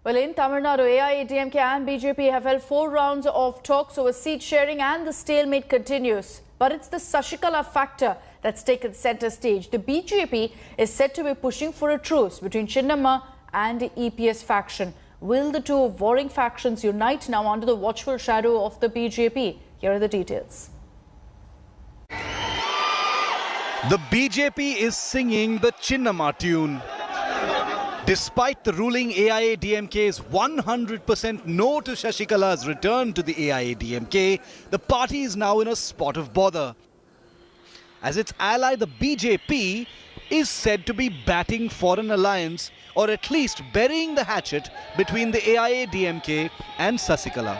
Well, in Tamil Nadu, AIADMK and BJP have held 4 rounds of talks over seat sharing and the stalemate continues. But it's the Sasikala factor that's taken centre stage. The BJP is said to be pushing for a truce between Chinnamma and the EPS faction. Will the two warring factions unite now under the watchful shadow of the BJP? Here are the details. The BJP is singing the Chinnamma tune. Despite the ruling AIADMK's 100% no to Sasikala's return to the AIADMK, the party is now in a spot of bother, as its ally the BJP is said to be batting for an alliance, or at least burying the hatchet between the AIADMK and Sasikala.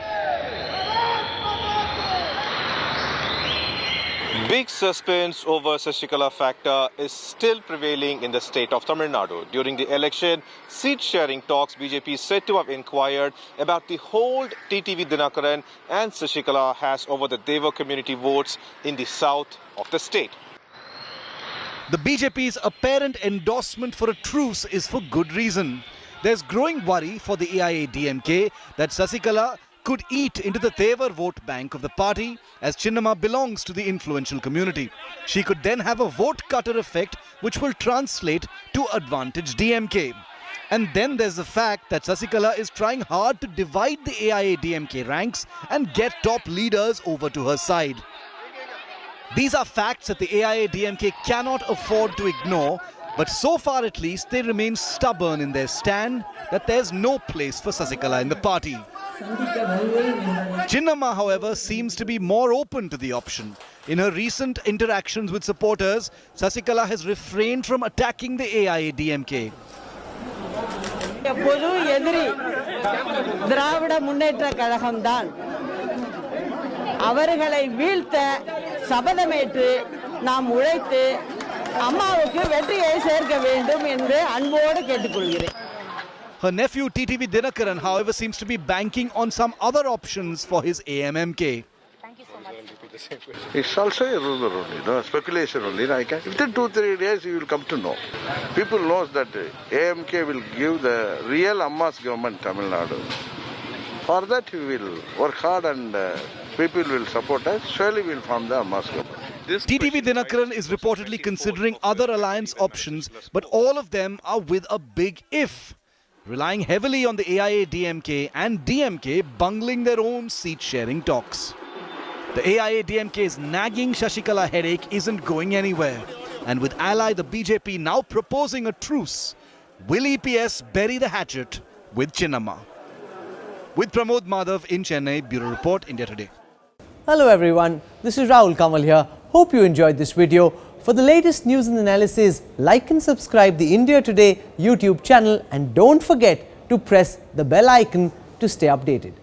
Big suspense over Sasikala factor is still prevailing in the state of Tamil Nadu. During the election, seat-sharing talks, BJP is said to have inquired about the hold TTV Dinakaran and Sasikala has over the Deva community votes in the south of the state. The BJP's apparent endorsement for a truce is for good reason. There's growing worry for the AIADMK that Sasikala could eat into the Thevar vote bank of the party, as Chinnamma belongs to the influential community. She could then have a vote cutter effect which will translate to advantage DMK. And then there's the fact that Sasikala is trying hard to divide the AIADMK ranks and get top leaders over to her side. These are facts that the AIADMK cannot afford to ignore, but so far at least they remain stubborn in their stand that there's no place for Sasikala in the party. Chinnamma, however, seems to be more open to the option. In her recent interactions with supporters, Sasikala has refrained from attacking the AIADMK. அவர்களை வீழ்த்த சபதமேற்று நாம் உழைத்து அம்மாவுக்கு வெற்றியை சேர்க்க வேண்டும் என்று அன்போடு கேட்டுக்கொள்கிறேன். Her nephew TTV Dinakaran, however, seems to be banking on some other options for his AMMK. Thank you so much. It's also a rumor only, speculation only. Within 2-3 days you will come to know. People know that AMK will give the real Amma's government Tamil Nadu. For that we will work hard and people will support us. Surely we will form the Amma's government. TTV Dinakaran is reportedly considering other alliance options, but all of them are with a big if, relying heavily on the AIADMK and DMK bungling their own seat-sharing talks. The AIADMK's nagging Sasikala headache isn't going anywhere, and with ally the BJP now proposing a truce, will EPS bury the hatchet with Chinnamma? With Pramod Madhav in Chennai, Bureau Report, India Today. Hello everyone, this is Rahul Kamal here. Hope you enjoyed this video. For the latest news and analysis, like and subscribe the India Today YouTube channel, and don't forget to press the bell icon to stay updated.